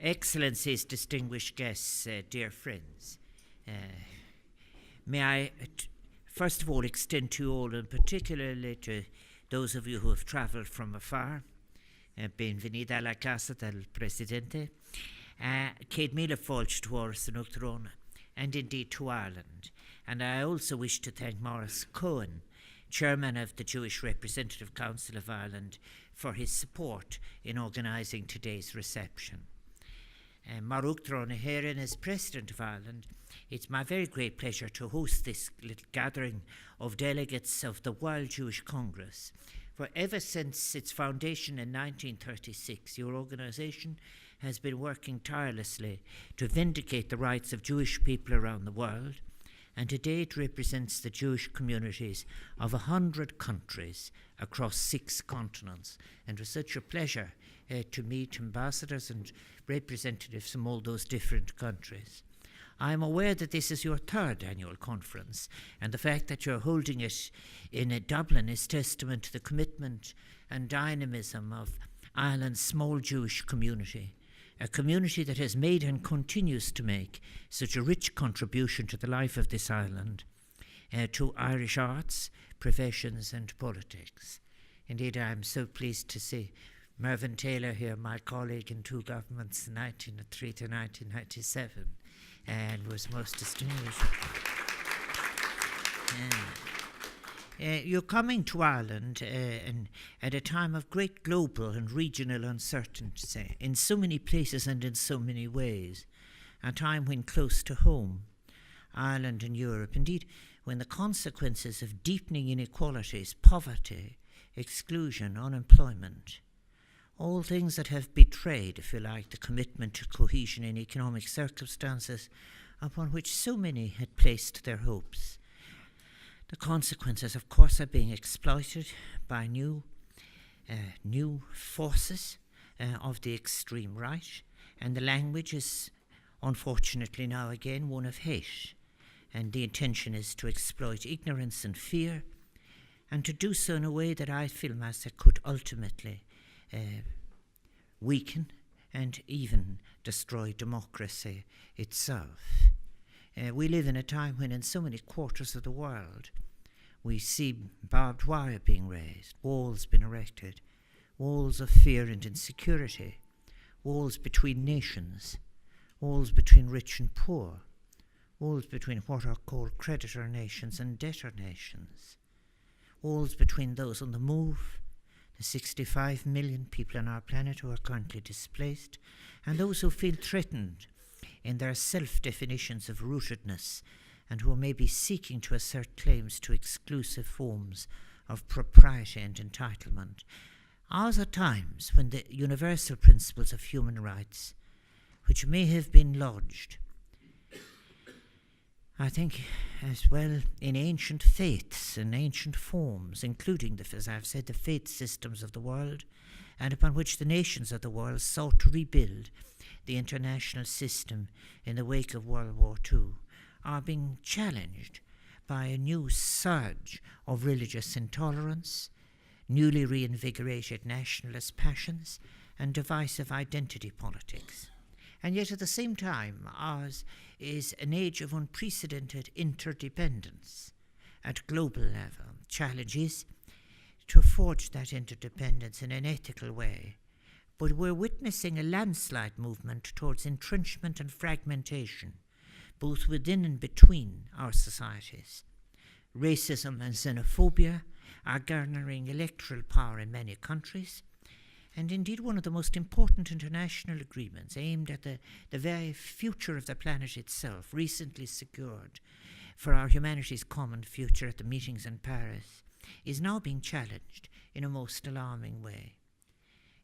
Excellencies, distinguished guests, dear friends, may I first of all extend to you all, and particularly to those of you who have travelled from afar, benvenida alla casa del Presidente, Céad míle fáilte tuairis an Uachtaráin, and indeed to Ireland. And I also wish to thank Maurice Cohen, Chairman of the Jewish Representative Council of Ireland, for his support in organising today's reception. Mar Uachtaráin Héireann, as President of Ireland, it's my very great pleasure to host this little gathering of delegates of the World Jewish Congress. For ever since its foundation in 1936, your organisation has been working tirelessly to vindicate the rights of Jewish people around the world, and today it represents the Jewish communities of 100 countries across 6 continents. And it was such a pleasure to meet ambassadors and representatives from all those different countries. I am aware that this is your 3rd annual conference, and the fact that you're holding it in Dublin is testament to the commitment and dynamism of Ireland's small Jewish community, a community that has made and continues to make such a rich contribution to the life of this island, to Irish arts, professions and politics. Indeed, I am so pleased to see Mervyn Taylor here, my colleague in 2 governments, 1903 to 1997, and was most distinguished. You're coming to Ireland at a time of great global and regional uncertainty in so many places and in so many ways, a time when close to home, Ireland and Europe, indeed, when the consequences of deepening inequalities, poverty, exclusion, unemployment, all things that have betrayed, if you like, the commitment to cohesion in economic circumstances upon which so many had placed their hopes. The consequences, of course, are being exploited by new forces of the extreme right, and the language is, unfortunately now again, one of hate. And the intention is to exploit ignorance and fear, and to do so in a way that I feel as it could ultimately weaken and even destroy democracy itself. We live in a time when in so many quarters of the world we see barbed wire being raised, walls being erected, walls of fear and insecurity, walls between nations, walls between rich and poor, walls between what are called creditor nations and debtor nations, walls between those on the move, the 65 million people on our planet who are currently displaced, and those who feel threatened in their self-definitions of rootedness and who may be seeking to assert claims to exclusive forms of propriety and entitlement. Ours are times when the universal principles of human rights, which may have been lodged, I think, as well in ancient faiths and ancient forms, including, as I've said, the faith systems of the world, and upon which the nations of the world sought to rebuild the international system in the wake of World War II, are being challenged by a new surge of religious intolerance, newly reinvigorated nationalist passions, and divisive identity politics. And yet at the same time, ours is an age of unprecedented interdependence at global level. Challenge is to forge that interdependence in an ethical way. But we're witnessing a landslide movement towards entrenchment and fragmentation, both within and between our societies. Racism and xenophobia are garnering electoral power in many countries, and indeed one of the most important international agreements aimed at the very future of the planet itself, recently secured for our humanity's common future at the meetings in Paris, is now being challenged in a most alarming way.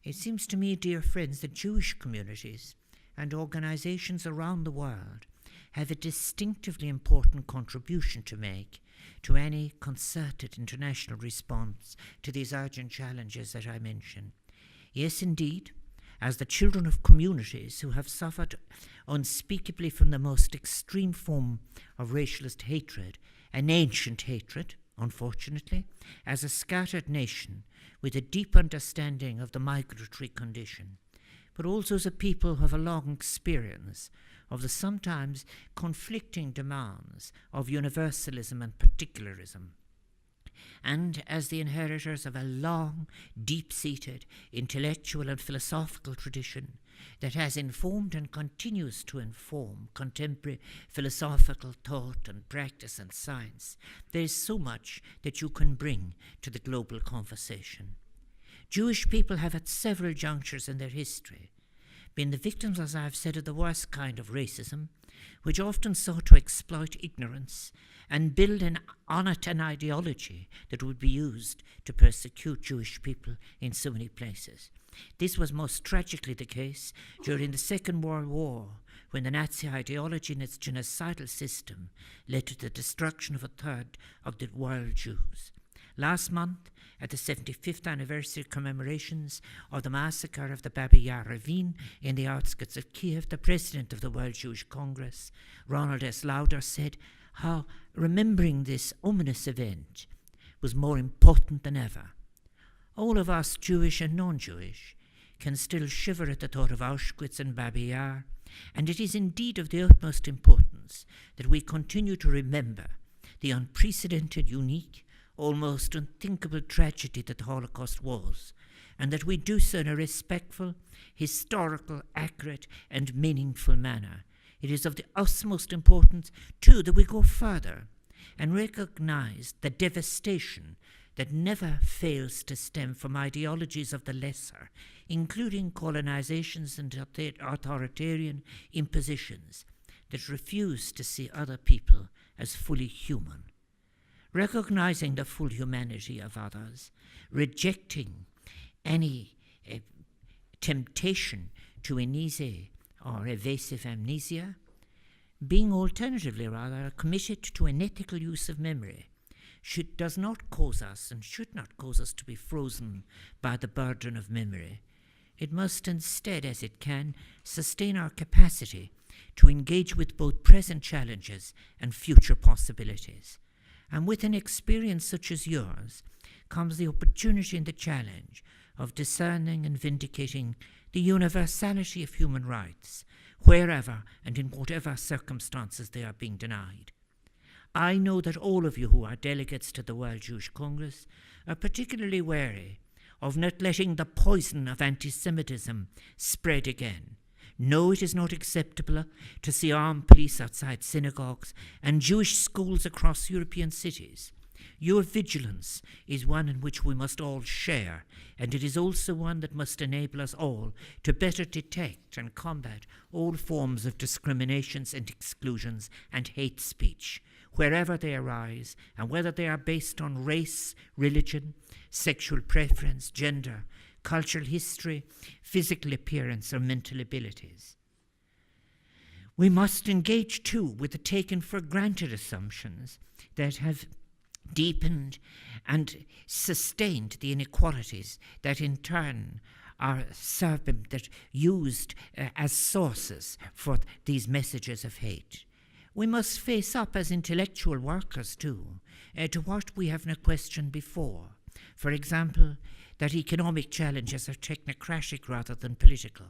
It seems to me, dear friends, that Jewish communities and organizations around the world have a distinctively important contribution to make to any concerted international response to these urgent challenges that I mentioned. Yes, indeed, as the children of communities who have suffered unspeakably from the most extreme form of racialist hatred, an ancient hatred, unfortunately, as a scattered nation with a deep understanding of the migratory condition. but also as a people who have a long experience of the sometimes conflicting demands of universalism and particularism, and as the inheritors of a long, deep-seated intellectual and philosophical tradition that has informed and continues to inform contemporary philosophical thought and practice and science, there is so much that you can bring to the global conversation. Jewish people have at several junctures in their history been the victims, as I have said, of the worst kind of racism, which often sought to exploit ignorance and build on it an ideology that would be used to persecute Jewish people in so many places. This was most tragically the case during the Second World War, when the Nazi ideology and its genocidal system led to the destruction of a third of the world Jews. Last month, at the 75th anniversary commemorations of the massacre of the Babi Yar ravine in the outskirts of Kiev, the president of the World Jewish Congress, Ronald S. Lauder, said how remembering this ominous event was more important than ever. All of us, Jewish and non-Jewish, can still shiver at the thought of Auschwitz and Babi Yar, and it is indeed of the utmost importance that we continue to remember the unprecedented, unique, almost unthinkable tragedy that the Holocaust was, and that we do so in a respectful, historical, accurate, and meaningful manner. It is of the utmost importance, too, that we go further and recognize the devastation that never fails to stem from ideologies of the lesser, including colonizations and authoritarian impositions that refuse to see other people as fully human. Recognizing the full humanity of others, rejecting any temptation to amnesia or evasive amnesia, being alternatively rather committed to an ethical use of memory, does not cause us and should not cause us to be frozen by the burden of memory. It must instead, as it can, sustain our capacity to engage with both present challenges and future possibilities. And with an experience such as yours comes the opportunity and the challenge of discerning and vindicating the universality of human rights, wherever and in whatever circumstances they are being denied. I know that all of you who are delegates to the World Jewish Congress are particularly wary of not letting the poison of anti-Semitism spread again. No, it is not acceptable to see armed police outside synagogues and Jewish schools across European cities. Your vigilance is one in which we must all share, and it is also one that must enable us all to better detect and combat all forms of discriminations and exclusions and hate speech, wherever they arise, and whether they are based on race, religion, sexual preference, gender, cultural history, physical appearance, or mental abilities. We must engage, too, with the taken-for-granted assumptions that have deepened and sustained the inequalities that in turn are used as sources for these messages of hate. We must face up as intellectual workers, too, to what we have not questioned before. For example, that economic challenges are technocratic rather than political.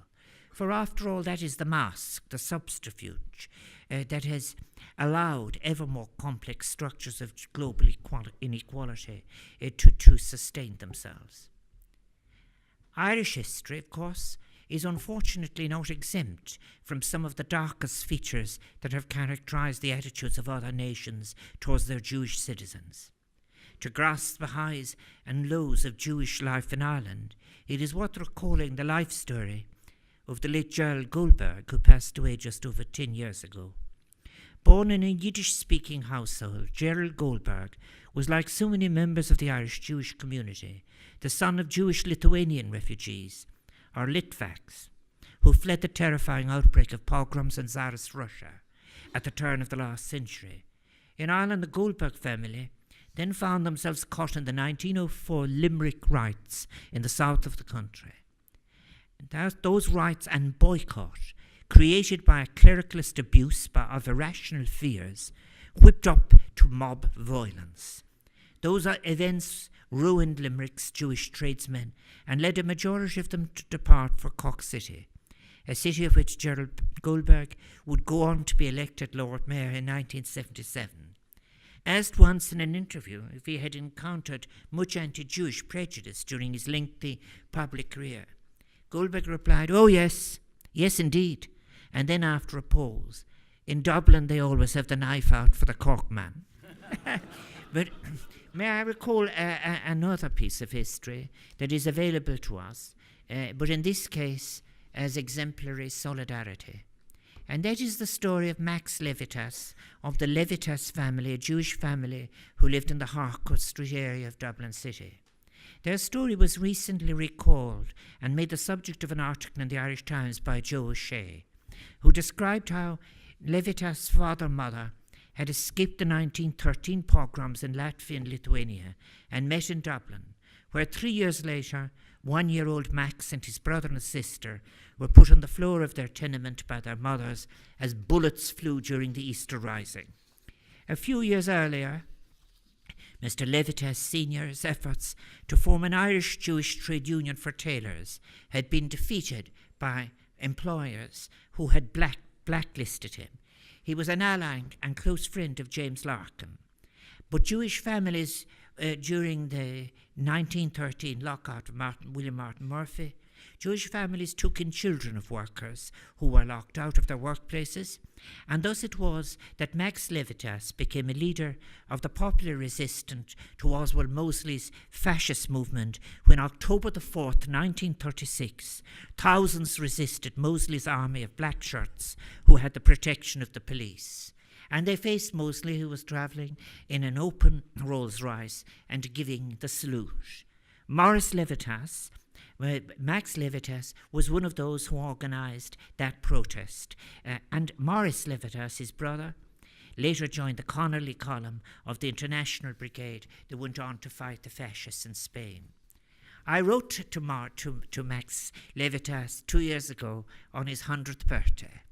For after all, that is the mask, the subterfuge, that has allowed ever more complex structures of global inequality to sustain themselves. Irish history, of course, is unfortunately not exempt from some of the darkest features that have characterized the attitudes of other nations towards their Jewish citizens. To grasp the highs and lows of Jewish life in Ireland, it is worth recalling the life story of the late Gerald Goldberg, who passed away just over 10 years ago. Born in a Yiddish-speaking household, Gerald Goldberg was, like so many members of the Irish Jewish community, the son of Jewish Lithuanian refugees, or Litvaks, who fled the terrifying outbreak of pogroms in Tsarist Russia at the turn of the last century. In Ireland, the Goldberg family then found themselves caught in the 1904 Limerick riots in the south of the country. And those riots and boycott, created by a clericalist abuse of irrational fears, whipped up to mob violence. Those events ruined Limerick's Jewish tradesmen and led a majority of them to depart for Cork City. a city of which Gerald Goldberg would go on to be elected Lord Mayor in 1977. Asked once in an interview if he had encountered much anti-Jewish prejudice during his lengthy public career, Goldberg replied, "Oh yes, yes indeed." And then after a pause, "In Dublin they always have the knife out for the Cork man." But may I recall another piece of history that is available to us, but in this case as exemplary solidarity. And that is the story of Max Levitas, of the Levitas family, a Jewish family who lived in the Harcourt Street area of Dublin City. Their story was recently recalled and made the subject of an article in the Irish Times by Joe O'Shea, who described how Levitas' father-mother had escaped the 1913 pogroms in Latvia and Lithuania and met in Dublin, where 3 years later, 1-year-old Max and his brother and sister were put on the floor of their tenement by their mothers as bullets flew during the Easter Rising. A few years earlier, Mr. Levitas Sr.'s efforts to form an Irish Jewish trade union for tailors had been defeated by employers who had blacklisted him. He was an ally and close friend of James Larkin. But Jewish families during the 1913 lockout of William Martin Murphy, Jewish families took in children of workers who were locked out of their workplaces, and thus it was that Max Levitas became a leader of the popular resistance to Oswald Mosley's fascist movement when October the 4th, 1936, thousands resisted Mosley's army of black shirts who had the protection of the police. And they faced Mosley, who was travelling in an open Rolls-Royce and giving the salute. Max Levitas was one of those who organised that protest. And Maurice Levitas, his brother, later joined the Connolly column of the International Brigade that went on to fight the fascists in Spain. I wrote to Max Levitas 2 years ago on his 100th birthday.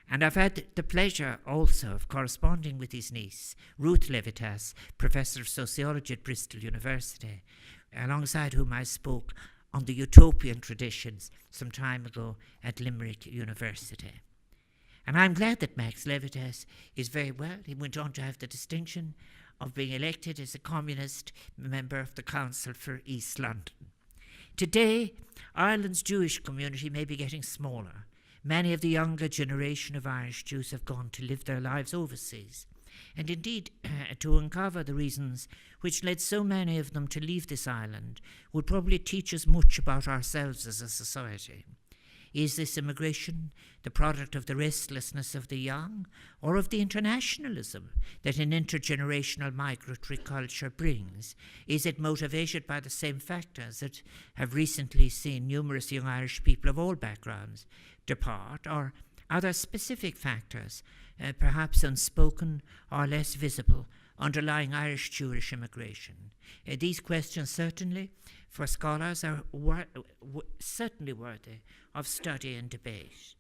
And I've had the pleasure also of corresponding with his niece, Ruth Levitas, Professor of Sociology at Bristol University, alongside whom I spoke on the utopian traditions some time ago at Limerick University. And I'm glad that Max Levitas is very well. He went on to have the distinction of being elected as a communist member of the Council for East London. Today, Ireland's Jewish community may be getting smaller. Many of the younger generation of Irish Jews have gone to live their lives overseas. And indeed, to uncover the reasons which led so many of them to leave this island would probably teach us much about ourselves as a society. Is this immigration the product of the restlessness of the young, or of the internationalism that an intergenerational migratory culture brings? Is it motivated by the same factors that have recently seen numerous young Irish people of all backgrounds depart, or are there specific factors, perhaps unspoken or less visible, underlying Irish Jewish immigration? These questions certainly, for scholars, are certainly worthy of study and debate.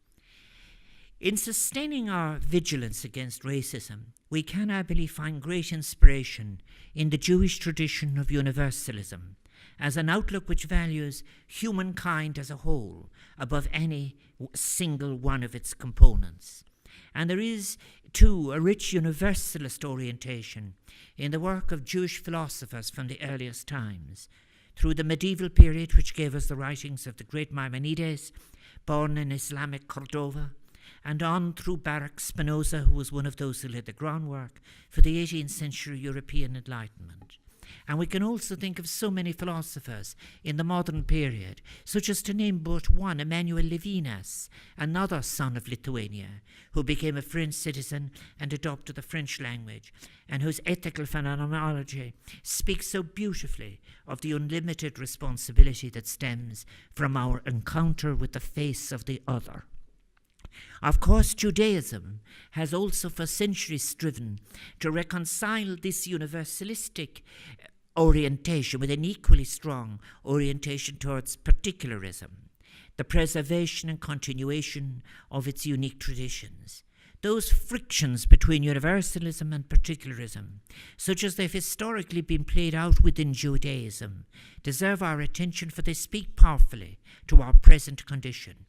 In sustaining our vigilance against racism, we can, I believe, find great inspiration in the Jewish tradition of universalism, as an outlook which values humankind as a whole above any single one of its components. And there is, too, a rich universalist orientation in the work of Jewish philosophers from the earliest times, through the medieval period, which gave us the writings of the great Maimonides, born in Islamic Cordova, and on through Baruch Spinoza, who was one of those who laid the groundwork for the 18th century European Enlightenment. And we can also think of so many philosophers in the modern period, such as, to name but one, Emmanuel Levinas, another son of Lithuania, who became a French citizen and adopted the French language, and whose ethical phenomenology speaks so beautifully of the unlimited responsibility that stems from our encounter with the face of the other. Of course, Judaism has also for centuries striven to reconcile this universalistic orientation with an equally strong orientation towards particularism, the preservation and continuation of its unique traditions. Those frictions between universalism and particularism, such as they've historically been played out within Judaism, deserve our attention, for they speak powerfully to our present condition.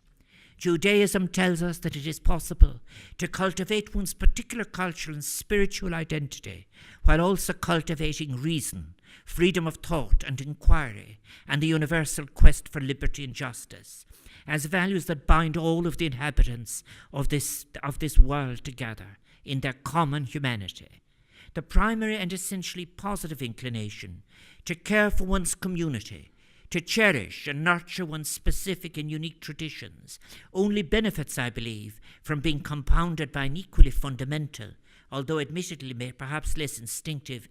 Judaism tells us that it is possible to cultivate one's particular cultural and spiritual identity while also cultivating reason, freedom of thought and inquiry, and the universal quest for liberty and justice, as values that bind all of the inhabitants of this world together in their common humanity. The primary and essentially positive inclination to care for one's community, to cherish and nurture one's specific and unique traditions, only benefits, I believe, from being compounded by an equally fundamental, although admittedly perhaps less instinctive,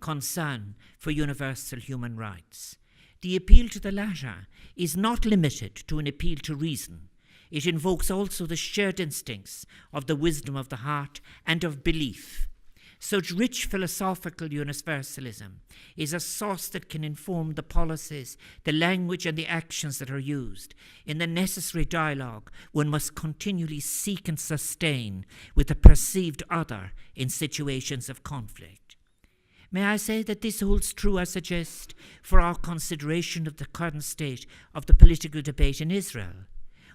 concern for universal human rights. The appeal to the latter is not limited to an appeal to reason. It invokes also the shared instincts of the wisdom of the heart and of belief. Such rich philosophical universalism is a source that can inform the policies, the language, and the actions that are used. In the necessary dialogue, one must continually seek and sustain with the perceived other in situations of conflict. May I say that this holds true, I suggest, for our consideration of the current state of the political debate in Israel.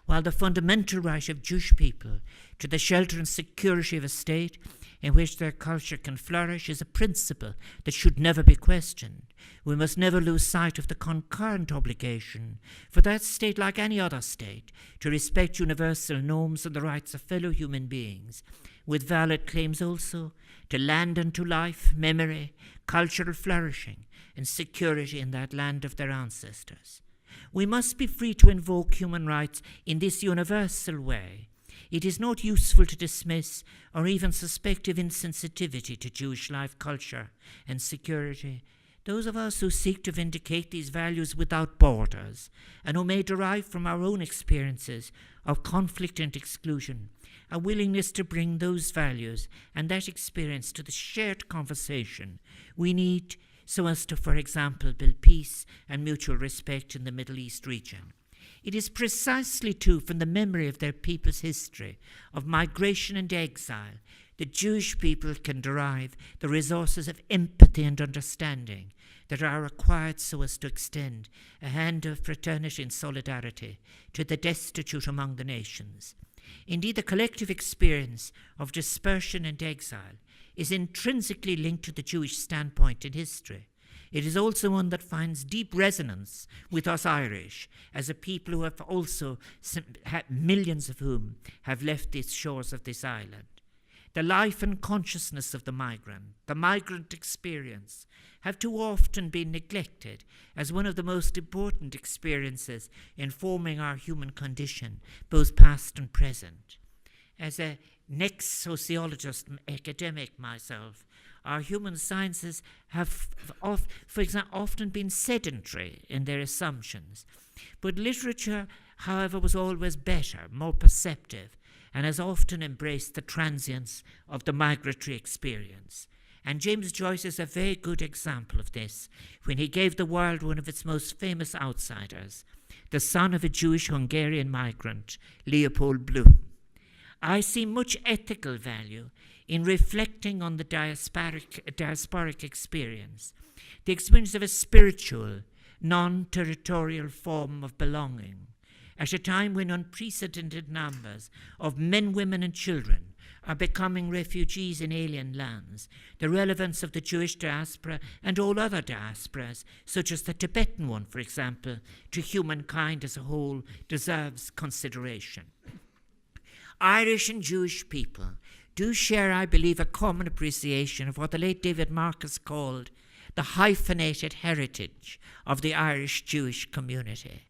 While the fundamental right of Jewish people to the shelter and security of a state in which their culture can flourish is a principle that should never be questioned, we must never lose sight of the concurrent obligation for that state, like any other state, to respect universal norms and the rights of fellow human beings, with valid claims also to land and to life, memory, cultural flourishing, and security in that land of their ancestors. We must be free to invoke human rights in this universal way. It is not useful to dismiss or even suspect of insensitivity to Jewish life, culture, and security. Those of us who seek to vindicate these values without borders, and who may derive from our own experiences of conflict and exclusion, a willingness to bring those values and that experience to the shared conversation we need so as to, for example, build peace and mutual respect in the Middle East region. It is precisely, too, from the memory of their people's history of migration and exile that Jewish people can derive the resources of empathy and understanding that are required so as to extend a hand of fraternity and solidarity to the destitute among the nations. Indeed, the collective experience of dispersion and exile is intrinsically linked to the Jewish standpoint in history. It is also one that finds deep resonance with us Irish, as a people who have also, millions of whom have left the shores of this island. The life and consciousness of the migrant experience, have too often been neglected as one of the most important experiences in forming our human condition, both past and present. As a next sociologist and academic myself, our human sciences have, for example, often been sedentary in their assumptions. But literature, however, was always better, more perceptive, and has often embraced the transience of the migratory experience. And James Joyce is a very good example of this when he gave the world one of its most famous outsiders, the son of a Jewish Hungarian migrant, Leopold Bloom. I see much ethical value in reflecting on the diasporic experience, the experience of a spiritual, non-territorial form of belonging, at a time when unprecedented numbers of men, women, and children are becoming refugees in alien lands. The relevance of the Jewish diaspora and all other diasporas, such as the Tibetan one, for example, to humankind as a whole, deserves consideration. Irish and Jewish people do share, I believe, a common appreciation of what the late David Marcus called the hyphenated heritage of the Irish Jewish community.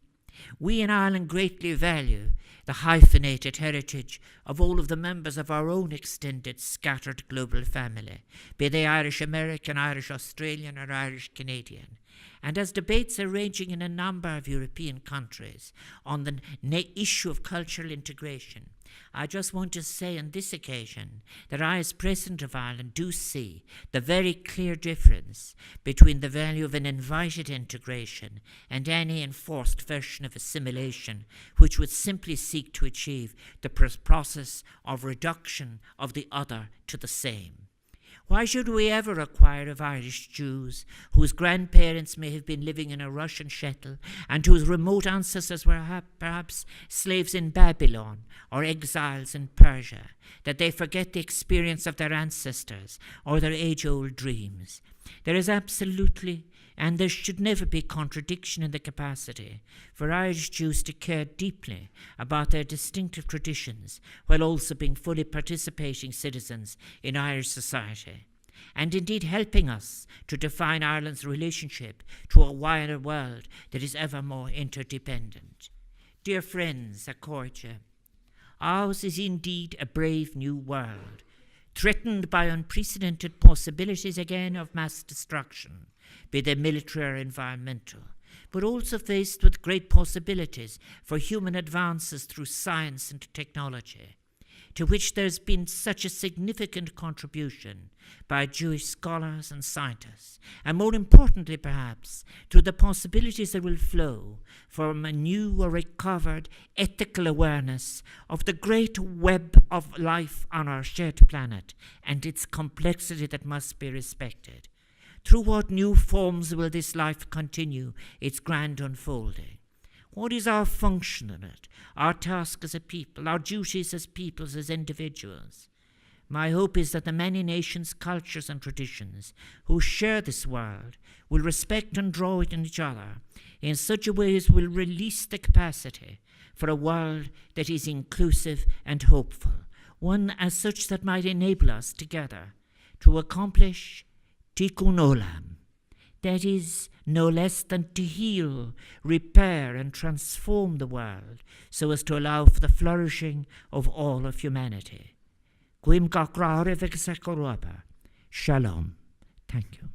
We in Ireland greatly value the hyphenated heritage of all of the members of our own extended, scattered global family, be they Irish American, Irish Australian, or Irish Canadian. And as debates are raging in a number of European countries on the issue of cultural integration, I just want to say on this occasion that I, as President of Ireland, do see the very clear difference between the value of an invited integration and any enforced version of assimilation, which would simply seek to achieve the process of reduction of the other to the same. Why should we ever acquire of Irish Jews, whose grandparents may have been living in a Russian shtetl, and whose remote ancestors were perhaps slaves in Babylon or exiles in Persia, that they forget the experience of their ancestors or their age-old dreams? There is absolutely, and there should never be, contradiction in the capacity for Irish Jews to care deeply about their distinctive traditions while also being fully participating citizens in Irish society, and indeed helping us to define Ireland's relationship to a wider world that is ever more interdependent. Dear friends, Accordia, ours is indeed a brave new world, threatened by unprecedented possibilities again of mass destruction, be they military or environmental, but also faced with great possibilities for human advances through science and technology, to which there's been such a significant contribution by Jewish scholars and scientists, and more importantly perhaps, to the possibilities that will flow from a new or recovered ethical awareness of the great web of life on our shared planet and its complexity that must be respected. Through what new forms will this life continue its grand unfolding? What is our function in it, our task as a people, our duties as peoples, as individuals? My hope is that the many nations, cultures, and traditions who share this world will respect and draw it in each other in such a way as will release the capacity for a world that is inclusive and hopeful, one as such that might enable us together to accomplish tikkun olam, that is, no less than to heal, repair, and transform the world so as to allow for the flourishing of all of humanity. Shalom. Thank you.